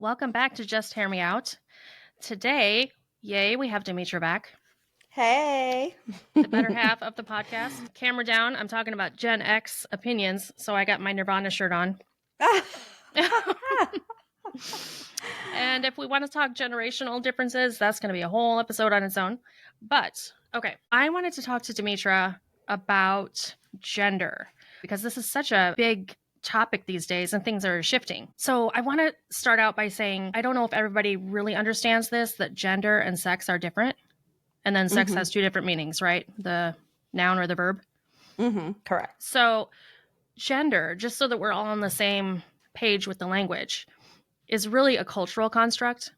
Welcome back to Just Hear Me Out. Today, yay, we have Demetra back, Hey. the better half of the podcast. Camera down, I'm talking about Gen X opinions, so I got my Nirvana shirt on. And if we want to talk generational differences, that's going to be a whole episode on its own. But, okay, I wanted to talk to Demetra about gender because this is such a big topic these days and things are shifting. So I want to start out by saying I don't know if everybody really understands this, that gender and sex are different. And then sex has two different meanings, right? The noun or the verb. Correct. So gender, just so that we're all on the same page with the language, is really a cultural construct,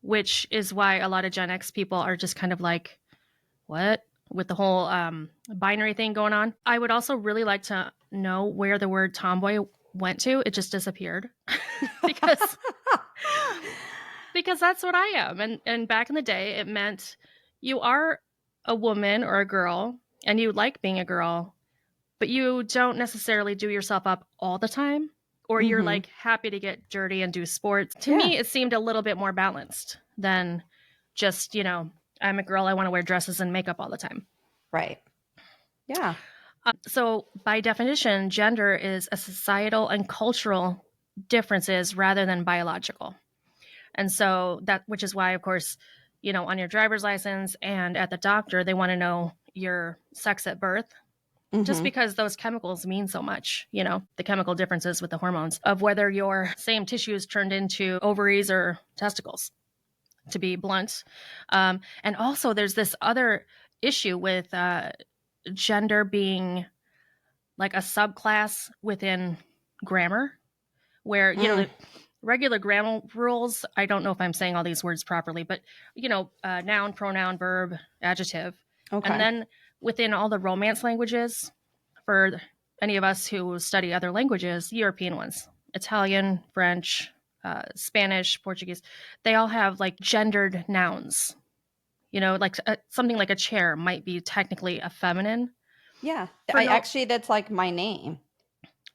which is why a lot of Gen X people are just kind of like, what? With the whole binary thing going on. I would also really like to know where the word tomboy went to. It just disappeared because that's what I am. And back in the day, it meant you are a woman or a girl and you like being a girl, but you don't necessarily do yourself up all the time, or you're like happy to get dirty and do sports. To me, it seemed a little bit more balanced than just, I'm a girl, I want to wear dresses and makeup all the time. Right. Yeah. So by definition, gender is a societal and cultural differences rather than biological. And so which is why, of course, on your driver's license and at the doctor, they want to know your sex at birth. Just because those chemicals mean so much, the chemical differences with the hormones of whether your same tissues turned into ovaries or testicles, to be blunt. And also there's this other issue with gender being like a subclass within grammar where, the regular grammar rules, I don't know if I'm saying all these words properly, but, noun, pronoun, verb, adjective. Okay. And then within all the Romance languages, for any of us who study other languages, European ones, Italian, French, Spanish, Portuguese, they all have like gendered nouns. Like something like a chair might be technically a feminine. Yeah. Actually, that's like my name.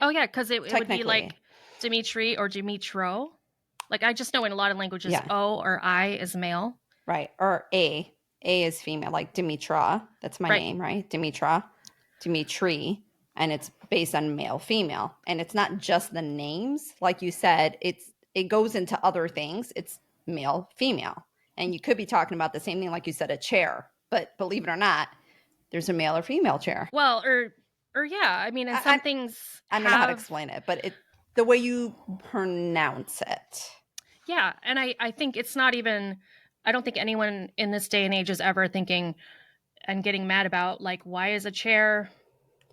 Oh, yeah, because it would be like Dimitri or Dimitro. Like I just know in a lot of languages, O or I is male. Right. Or A. A is female, like Demetra. That's my name, right? Demetra, Dimitri. And it's based on male, female. And it's not just the names. Like you said, it goes into other things. It's male, female. And you could be talking about the same thing, like you said, a chair. But believe it or not, there's a male or female chair. Well, or yeah. I mean, and some things I don't know how to explain it, but the way you pronounce it. Yeah. And I think it's not even, I don't think anyone in this day and age is ever thinking and getting mad about, like, why is a chair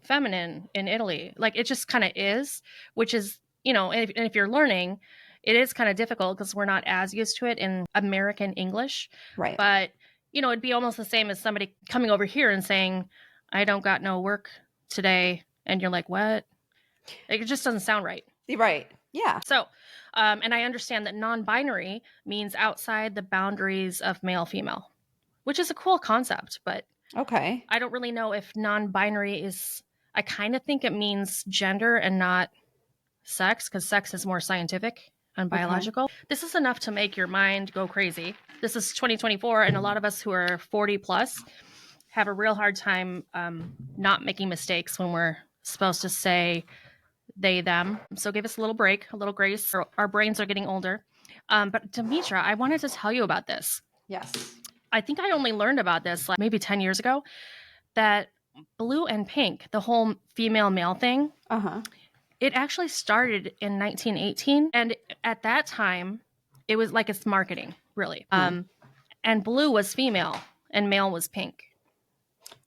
feminine in Italy? Like, it just kind of is, which is, if you're learning, it is kind of difficult because we're not as used to it in American English. Right. But, it'd be almost the same as somebody coming over here and saying, I don't got no work today. And you're like, what? Like, it just doesn't sound right. Right. Yeah. So, and I understand that non-binary means outside the boundaries of male-female, which is a cool concept, but okay, I don't really know if non-binary is, I kind of think it means gender and not sex, because sex is more scientific and biological. Okay. This is enough to make your mind go crazy. This is 2024, and a lot of us who are 40 plus have a real hard time not making mistakes when we're supposed to say they, them. So give us a little break, a little grace. Our brains are getting older. But Demetra, I wanted to tell you about this. Yes. I think I only learned about this like maybe 10 years ago, that blue and pink, the whole female-male thing, it actually started in 1918. And at that time, it was like it's marketing, really. And blue was female and male was pink.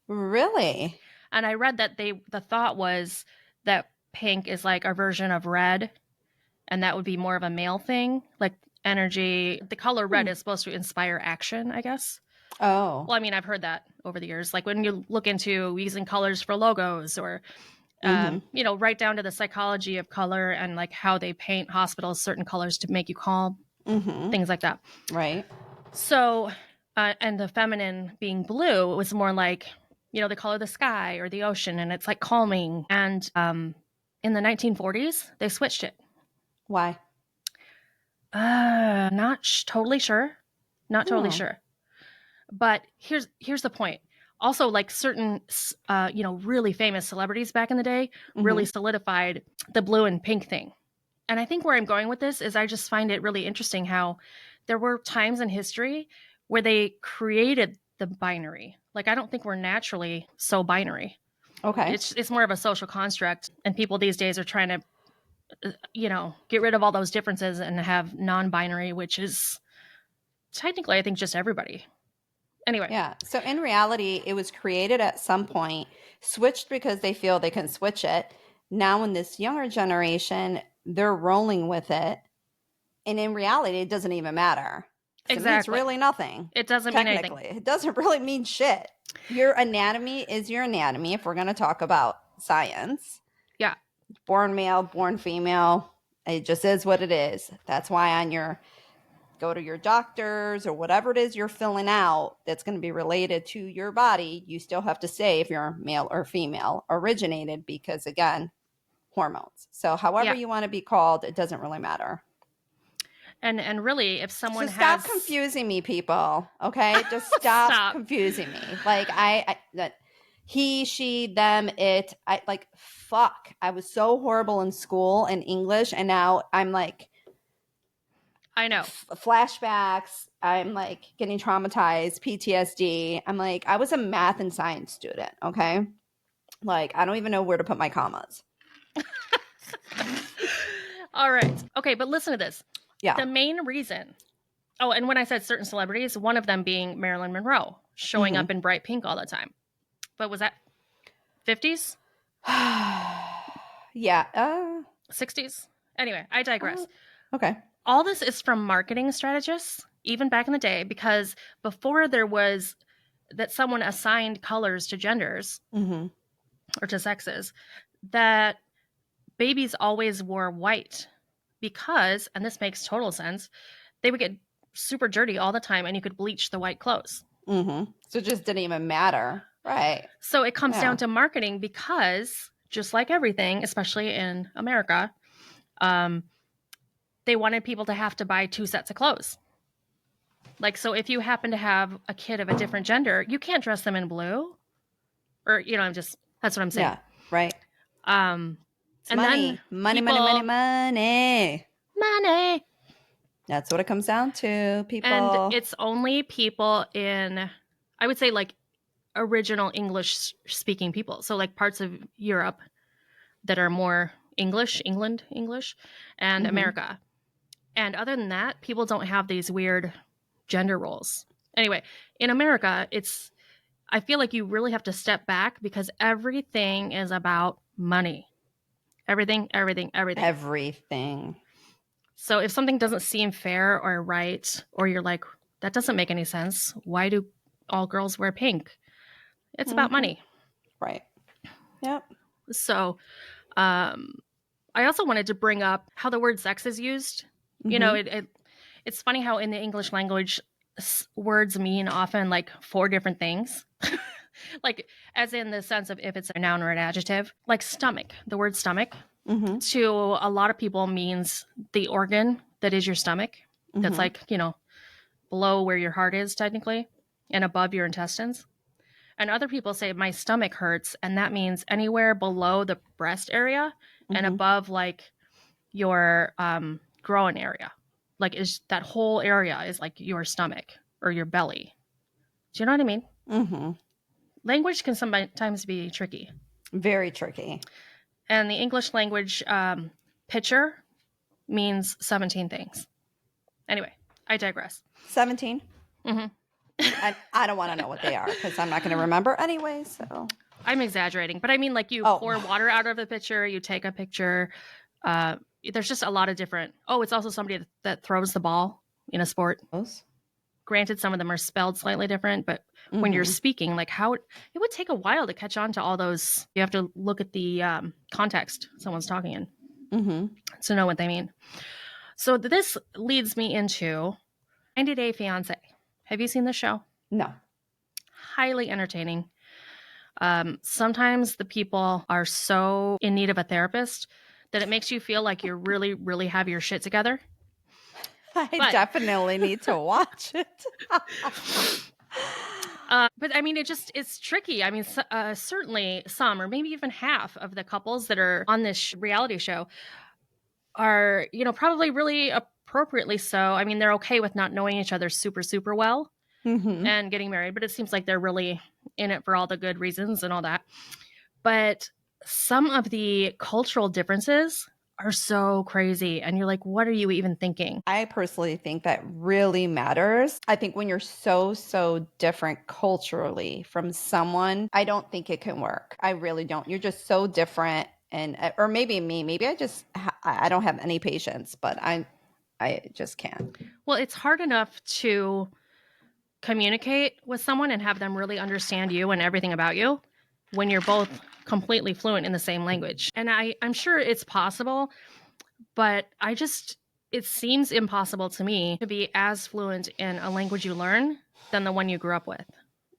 Really? And I read that the thought was that pink is like a version of red, and that would be more of a male thing, like energy. The color red is supposed to inspire action, I guess. Oh. Well, I mean, I've heard that over the years. Like when you look into using colors for logos or, right down to the psychology of color and like how they paint hospitals certain colors to make you calm, things like that. Right. So, and the feminine being blue was more like, the color of the sky or the ocean, and it's like calming. And in the 1940s, they switched it. Why? Not totally sure. Not totally Hmm. sure. But here's the point. Also, like certain, really famous celebrities back in the day really Hmm. solidified the blue and pink thing. And I think where I'm going with this is I just find it really interesting how there were times in history where they created the binary. Like I don't think we're naturally so binary. Okay. It's more of a social construct, and people these days are trying to get rid of all those differences and have non-binary, which is technically I think just everybody. Anyway, Yeah. So in reality, it was created at some point, switched because they feel they can switch it. Now, in this younger generation, they're rolling with it. And in reality, it doesn't even matter because it means exactly. really nothing, It doesn't mean anything. technically. It doesn't really mean shit. Your anatomy is your anatomy if we're going to talk about science. Yeah. Born male, born female. It just is what it is. That's why on your go to your doctors or whatever it is you're filling out that's going to be related to your body, you still have to say if you're male or female originated because, again, hormones. So, however Yeah. you want to be called, it doesn't really matter. And really if So someone stop has confusing me, people. Okay, just stop stop. confusing me. Like I that he, she, them, it. I like fuck. I was so horrible in school in English, and now I'm like I know. flashbacks. I'm like getting traumatized, PTSD. I'm like, I was a math and science student, okay? Like, I don't even know where to put my commas. All right. Okay, but listen to this. Yeah. The main reason. Oh, and when I said certain celebrities, one of them being Marilyn Monroe, showing Mm-hmm. up in bright pink all the time. But was that 50s, Yeah. 60s? Anyway, I Uh, digress. okay. All this is from marketing strategists, even back in the day, because before there was that someone assigned colors to genders Mm-hmm. or to sexes, that babies always wore white because, and this makes total sense, they would get super dirty all the time and you could bleach the white clothes. Mm-hmm. So it just didn't even matter. Right. So it comes down Yeah. to marketing because, just like everything, especially in America, um, they wanted people to have to buy two sets of clothes. Like, so if you happen to have a kid of a different gender, you can't dress them in blue. Or, that's what I'm saying. Yeah. Right. Um, It's and then money. Money, money, money, people, money. money. That's what it comes down to, And people. it's only people in, I would say, like original English speaking people. So, like parts of Europe that are more English, England English, and Mm-hmm. America. And other than that, people don't have these weird gender roles. Anyway, in America, I feel like you really have to step back because everything is about money. Everything, everything, everything. Everything. So if something doesn't seem fair or right, or you're like, that doesn't make any sense, why do all girls wear pink? It's about Mm-hmm. money. Right. Yep. So um, I also wanted to bring up how the word sex is used. You know, Mm-hmm. it's funny how in the English language, words mean often like four different things. Like, as in the sense of if it's a noun or an adjective, like stomach, the word stomach Mm-hmm. to a lot of people means the organ that is your stomach. That's Mm-hmm. like, below where your heart is technically and above your intestines. And other people say my stomach hurts, and that means anywhere below the breast area and Mm-hmm. above like your groin area. Like is that whole area is like your stomach or your belly. Do you know what I mean? Mm-hmm. Language can sometimes be tricky. Very tricky. And the English language picture means 17 things. Anyway, I digress. 17. Hmm. I don't want to know what they are because I'm not going to remember anyway. So, I'm exaggerating, but I mean, like you oh, pour water out of the pitcher, you take a picture. Uh, there's just a lot of different. Oh, it's also somebody that throws the ball in a sport. those. Granted, some of them are spelled slightly different, but when you're Mm-hmm. speaking, like how it would take a while to catch on to all those. You have to look at the context someone's talking in Mm-hmm. to know what they mean. So this leads me into 90 Day Fiancé. Have you seen the show? No. Highly entertaining. Sometimes the people are so in need of a therapist that it makes you feel like you really, really have your shit together. I But definitely need to watch it. but I mean, it's tricky. I mean, certainly some, or maybe even half of the couples that are on this reality show are, probably really appropriately so. I mean, they're okay with not knowing each other super, super well Mhm. and getting married, but it seems like they're really in it for all the good reasons and all that. But some of the cultural differences are so crazy. And you're like, what are you even thinking? I personally think that really matters. I think when you're so different culturally from someone, I don't think it can work. I really don't. You're just so different. And or maybe me, maybe I don't have any patience, but I just can't. Well, it's hard enough to communicate with someone and have them really understand you and everything about you when you're both completely fluent in the same language. And I'm sure it's possible, but it seems impossible to me to be as fluent in a language you learn than the one you grew up with.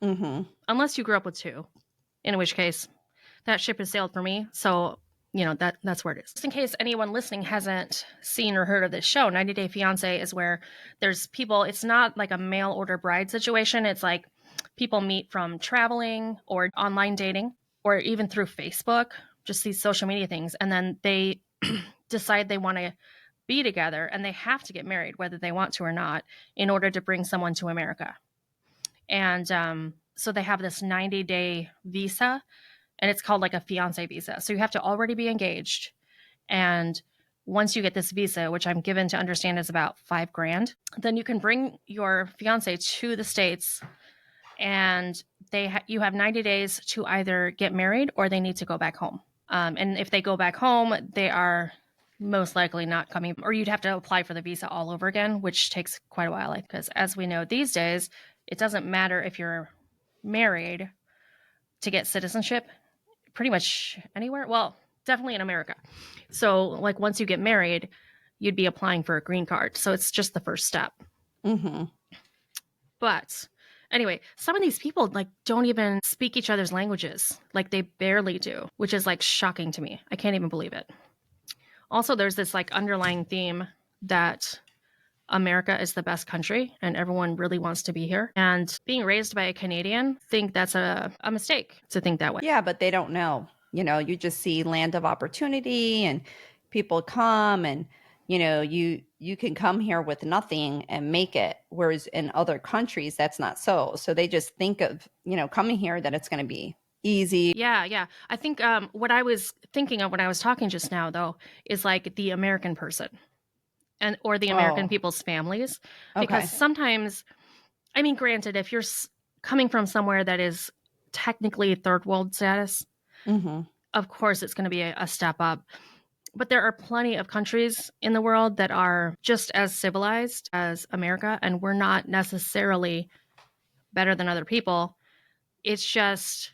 Mhm. Unless you grew up with two, in which case that ship has sailed for me. So, that's where it is. Just in case anyone listening hasn't seen or heard of this show, 90 Day Fiancé is where there's people, it's not like a mail order bride situation. It's like people meet from traveling or online dating or even through Facebook, just these social media things. And then they decide they want to be together and they have to get married, whether they want to or not, in order to bring someone to America. And so they have this 90-day visa, and it's called like a fiance visa. So you have to already be engaged. And once you get this visa, which I'm given to understand is about $5,000, then you can bring your fiance to the States, and you have 90 days to either get married or they need to go back home. And if they go back home, they are most likely not coming, or you'd have to apply for the visa all over again, which takes quite a while. Because as we know these days, it doesn't matter if you're married to get citizenship pretty much anywhere. Well, definitely in America. So, like, once you get married, you'd be applying for a green card. So it's just the first step. Mhm. But anyway, some of these people like don't even speak each other's languages. Like they barely do, which is like shocking to me. I can't even believe it. Also, there's this like underlying theme that America is the best country and everyone really wants to be here. And being raised by a Canadian, I think that's a mistake to think that way. Yeah, but they don't know. You just see land of opportunity and people come and you can come here with nothing and make it, whereas in other countries that's not so. So they just think of, coming here that it's going to be easy. Yeah, yeah. I think what I was thinking of when I was talking just now, though, is like the American person and or the American Oh, people's families, because okay. sometimes, I mean, granted, if you're coming from somewhere that is technically third world status, Mhm. of course it's going to be a step up. But there are plenty of countries in the world that are just as civilized as America, and we're not necessarily better than other people. It's just,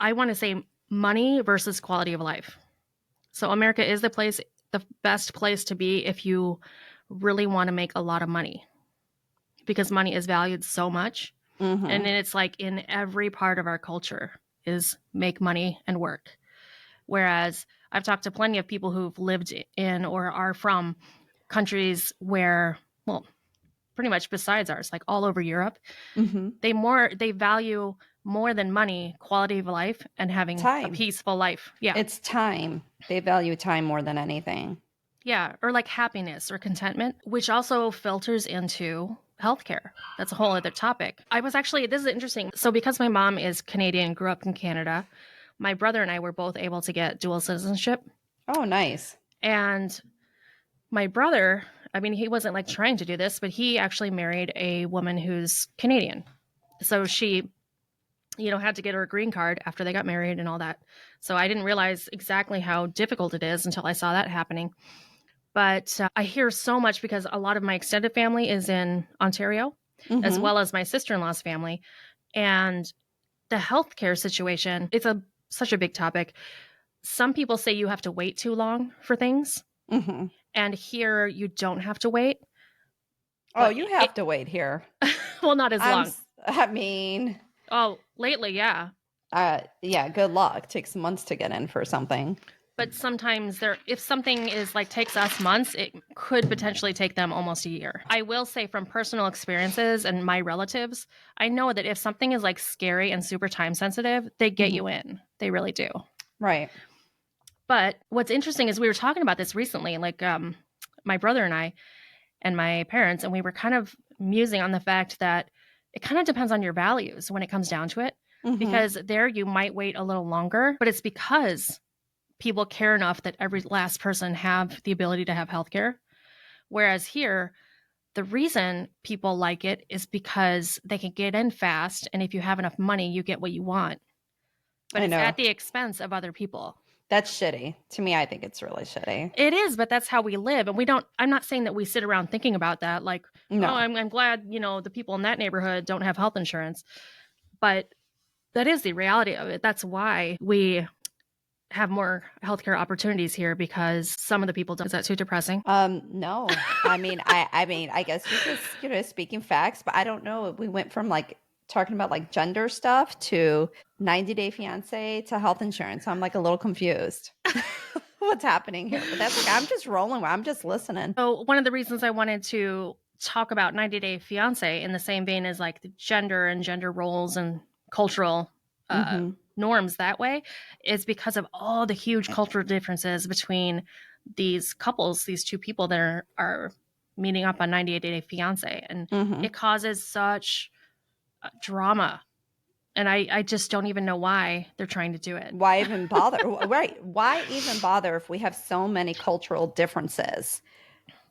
I want to say money versus quality of life. So America is the best place to be if you really want to make a lot of money because money is valued so much. And Mhm. then it's like in every part of our culture is make money and work. Whereas I've talked to plenty of people who've lived in or are from countries where, well, pretty much besides ours, like all over Europe, Mhm. they value more than money, quality of life and having a Time. peaceful life. Yeah. It's time. They value time more than anything. Yeah, or like happiness or contentment, which also filters into healthcare. That's a whole other topic. This is interesting. So, because my mom is Canadian, grew up in Canada, my brother and I were both able to get dual citizenship. Oh, nice. And my brother, I mean, he wasn't like trying to do this, but he actually married a woman who's Canadian. So she, had to get her a green card after they got married and all that. So I didn't realize exactly how difficult it is until I saw that happening. But I hear so much because a lot of my extended family is in Ontario, as Mhm. well as my sister in law's family. And the healthcare situation, it's such a big topic. Some people say you have to wait too long for things. Mhm. And here you don't have to wait. Oh, But you have to wait here. well, not as long. I mean, Oh, lately, yeah. yeah, good luck. Takes months to get in for something. But sometimes if something is like takes us months, it could potentially take them almost a year. I will say from personal experiences and my relatives, I know that if something is like scary and super time sensitive, they get you in. They really do. Right. But what's interesting is we were talking about this recently, like my brother and I and my parents, and we were kind of musing on the fact that it kind of depends on your values when it comes down to it. Mm-hmm. Because there you might wait a little longer, but it's because people care enough that every last person have the ability to have healthcare. Whereas here, the reason people like it is because they can get in fast, and if you have enough money, you get what you want. But I it's know. at the expense of other people. That's shitty. To me, I think it's really shitty. It is, but that's how we live. And we don't, I'm not saying that we sit around thinking about that, like, oh, No. I'm glad, the people in that neighborhood don't have health insurance. But that is the reality of it. That's why we have more healthcare opportunities here because some of the people don't. Is that too depressing? No. I guess you're just, speaking facts, but I don't know. We went from like talking about like gender stuff to 90-day fiance to health insurance. I'm like a little confused. What's happening here? But that's okay. I'm just rolling. I'm just listening. So, one of the reasons I wanted to talk about 90-day fiance in the same vein as like the gender and gender roles and cultural Mm-hmm. norms that way is because of all the huge cultural differences between these couples, these two people that are meeting up on 90-day fiance. And Mm-hmm. it causes such drama. And I just don't even know why they're trying to do it. Why even bother? Right. Why even bother if we have so many cultural differences?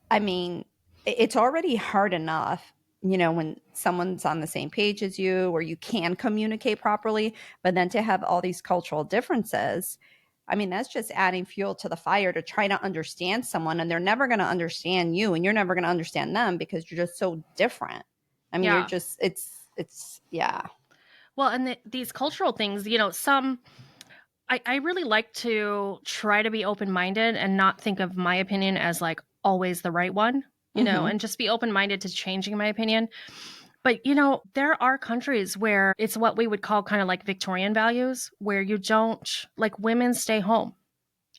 I mean, it's already hard enough, when someone's on the same page as you or you can communicate properly, but then to have all these cultural differences, I mean, that's just adding fuel to the fire to try to understand someone, and they're never going to understand you and you're never going to understand them because you're just so different. I mean, you're Yeah. just yeah. Well, and these cultural things, I really like to try to be open minded and not think of my opinion as like always the right one, Mhm. and just be open minded to changing my opinion. But, there are countries where it's what we would call kind of like Victorian values, where you don't, like, women stay home,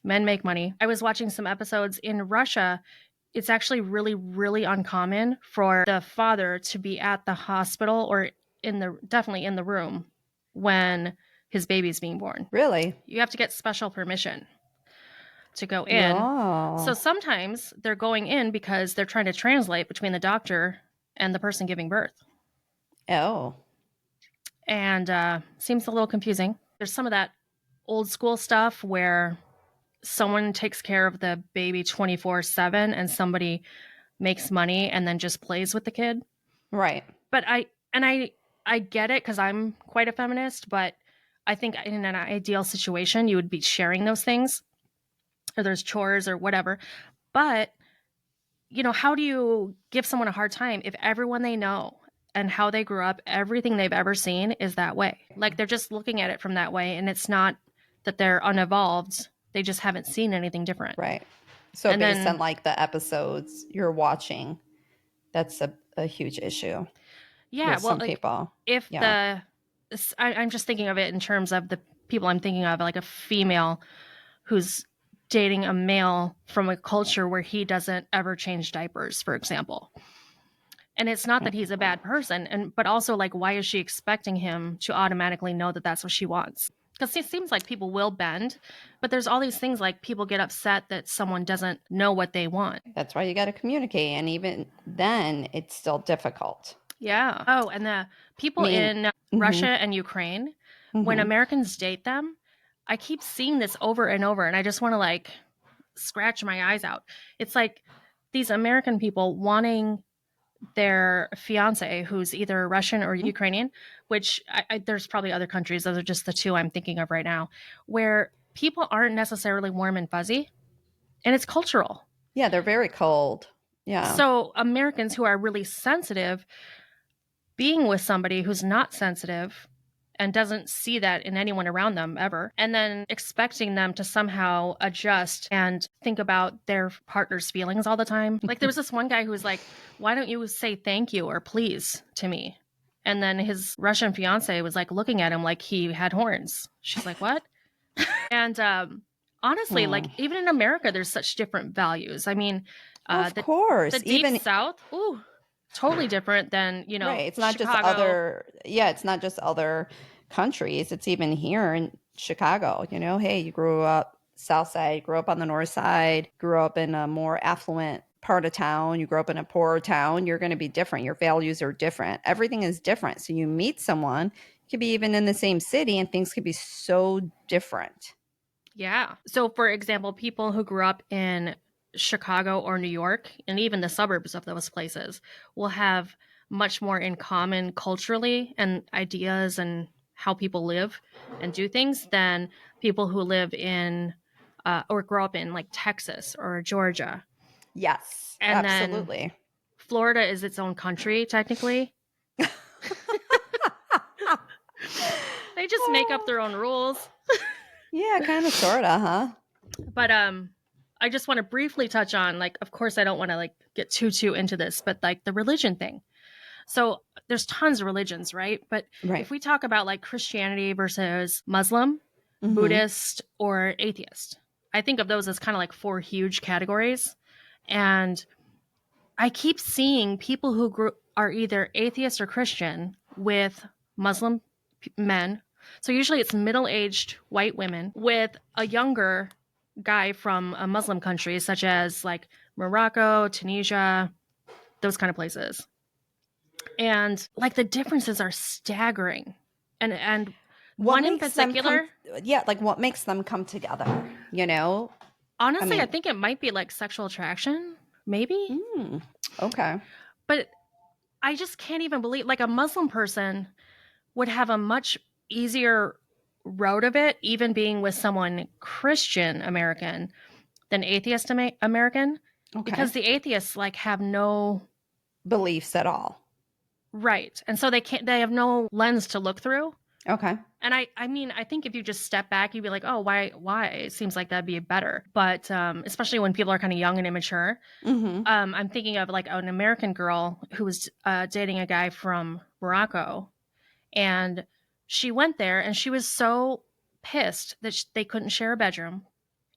men make money. I was watching some episodes in Russia. It's actually really, really uncommon for the father to be at the hospital or definitely in the room when his baby's being born. Really? You have to get special permission to go in. So Oh. sometimes they're going in because they're trying to translate between the doctor and the person giving birth. Oh. And seems a little confusing. There's some of that old school stuff where someone takes care of the baby 24/7 and somebody makes money and then just plays with the kid. Right. But I get it because I'm quite a feminist, but I think in an ideal situation you would be sharing those things, or there's chores or whatever. But, how do you give someone a hard time if everyone they know and how they grew up, everything they've ever seen is that way? Like they're just looking at it from that way, and it's not that they're unevolved. They just haven't seen anything different. Right. So And based on then, like the episodes you're watching, that's a huge issue yeah, with well, some like people. if Yeah. I'm just thinking of it in terms of the people I'm thinking of, like a female who's dating a male from a culture where he doesn't ever change diapers, for example. And it's not that he's a bad person, but also like, why is she expecting him to automatically know that that's what she wants? Because it seems like people will bend, but there's all these things like people get upset that someone doesn't know what they want. That's why you got to communicate. And even then, it's still difficult. Yeah. Oh, and the I people mean, in Russia hmm and Ukraine, when hmm Americans date them, I keep seeing this over and over, and I just want to like scratch my eyes out. It's like these American people wanting their fiance, who's either Russian or Ukrainian, which there's probably other countries. Those are just the two I'm thinking of right now, where people aren't necessarily warm and fuzzy, and it's cultural. yeah, they're very cold. Yeah. So Americans who are really sensitive being with somebody who's not sensitive and doesn't see that in anyone around them ever, and then expecting them to somehow adjust and think about their partner's feelings all the time. Like there was this one guy who was like, why don't you say thank you or please to me? And then his Russian fiance was like looking at him like he had horns. She's like, what? And Honestly, like Hmm. even in America, there's such different values. I mean, Of the course. deep Even South, ooh, totally different than right. It's not just Chicago. other, yeah, it's not just other countries. It's even here in Chicago. Hey, you grew up South Side, grew up on the North Side, grew up in a more affluent part of town, you grew up in a poorer town, you're going to be different. Your values are different. Everything is different. So you meet someone, could be even in the same city, and things could be so different. Yeah. So, for example, people who grew up in Chicago or New York, and even the suburbs of those places, will have much more in common culturally and ideas and how people live and do things than people who live in or grow up in like Texas or Georgia. Yes, And then absolutely. Florida is its own country, technically. They just make up their own rules. Yeah, kind of, sort of, huh? But I just want to briefly touch on, like, of course I don't want to like get too into this, but like the religion thing. So there's tons of religions, right? But if Right. we talk about like Christianity versus Muslim, Hmm. Buddhist, or atheist, I think of those as kind of like four huge categories. And I keep seeing people who are either atheist or Christian with Muslim men. So usually it's middle aged white women with a younger guy from a Muslim country, such as like Morocco, Tunisia, those kind of places. And like the differences are staggering. And What one in makes them come? particular, Yeah, like what makes them come together? You know, I honestly, I mean, think it might be like sexual attraction, maybe. mm, okay, But I just can't even believe like a Muslim person would have a much easier road of it, even being with someone Christian American than atheist American, okay. because the atheists like have no Beliefs at all? right, and so they have no lens to look through. Okay. And I mean, I think if you just step back, you'd be like, oh, why? It seems like that'd be better. But especially when people are kind of young and immature. Mm-hmm. I'm thinking of like an American girl who was dating a guy from Morocco, and she went there and she was so pissed that they couldn't share a bedroom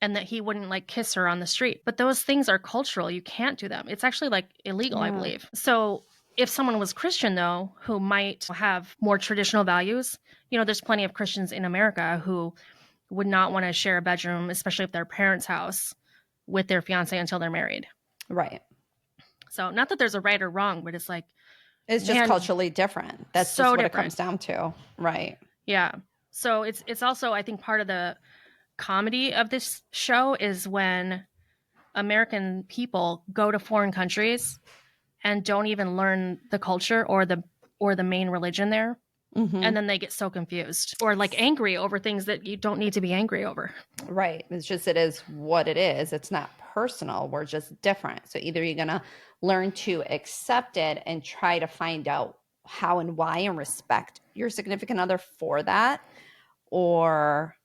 and that he wouldn't like kiss her on the street. But those things are cultural. You can't do them. It's actually like illegal, I Yeah. believe. So if someone was Christian, though, who might have more traditional values, there's plenty of Christians in America who would not want to share a bedroom, especially if their parents' house, with their fiance until they're married. Right. So not that there's a right or wrong, but it's like, It's just man, culturally different. That's just so what it different. comes down to. Right. Yeah. So it's also, I think, part of the comedy of this show is when American people go to foreign countries and don't even learn the culture or the main religion there, and Mm-hmm. then they get so confused or like angry over things that you don't need to be angry over. Right. It's just, it is what it is. It's not personal. We're just different. So either you're going to learn to accept it and try to find out how and why and respect your significant other for that, or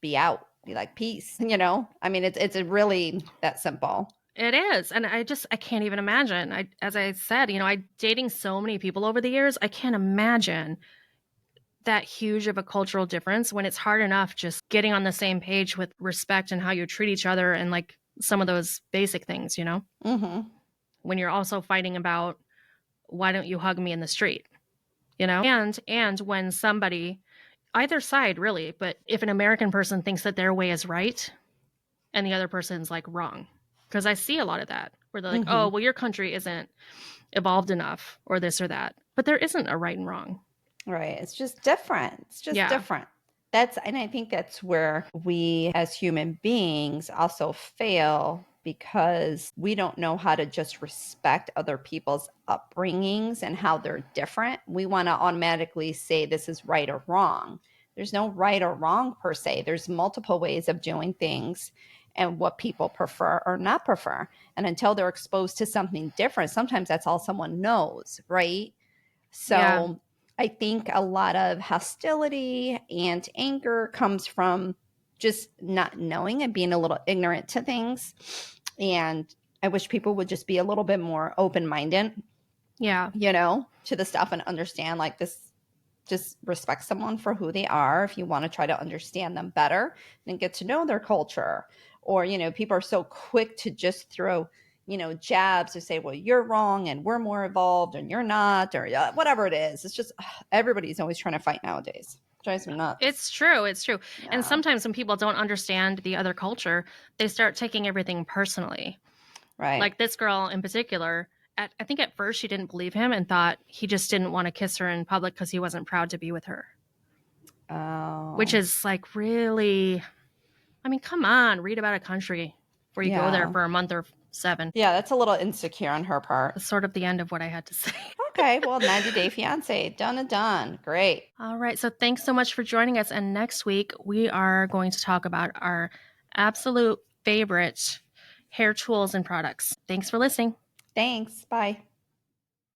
be out, be like, peace. I mean, it's really that simple. It is, and I can't even imagine. As I said, I dating so many people over the years, I can't imagine that huge of a cultural difference when it's hard enough just getting on the same page with respect and how you treat each other and like some of those basic things. Mm-hmm. When you're also fighting about why don't you hug me in the street. And when somebody, either side really, but if an American person thinks that their way is right and the other person's like wrong, because I see a lot of that where they're like, Mm-hmm. oh, well, your country isn't evolved enough or this or that, but there isn't a right and wrong. Right. It's just different. It's just Yeah. different. And I think that's where we as human beings also fail, because we don't know how to just respect other people's upbringings and how they're different. We want to automatically say this is right or wrong. There's no right or wrong per se. There's multiple ways of doing things and what people prefer or not prefer. And until they're exposed to something different, sometimes that's all someone knows, right? Yeah. So I think a lot of hostility and anger comes from just not knowing and being a little ignorant to things. And I wish people would just be a little bit more open minded, Yeah. to the stuff, and understand like this. just respect someone for who they are. If you want to try to understand them better and get to know their culture, or, people are so quick to just throw, jabs to say, well, you're wrong and we're more evolved and you're not, or whatever it is. It's just everybody's always trying to fight nowadays. Drives me nuts. It's true. It's true. And Yeah. sometimes when people don't understand the other culture, they start taking everything personally. Right. Like this girl in particular, I think at first she didn't believe him and thought he just didn't want to kiss her in public because he wasn't proud to be with her, which Oh, is like really, I mean, come on, read about a country before you go there yeah. for a month or 7. Yeah, that's a little insecure on her part. That's sort of the end of what I had to say. Okay, well, 90-day fiance, done and done. Great. All right. So thanks so much for joining us. And next week, we are going to talk about our absolute favorite hair tools and products. Thanks for listening. Thanks. Bye.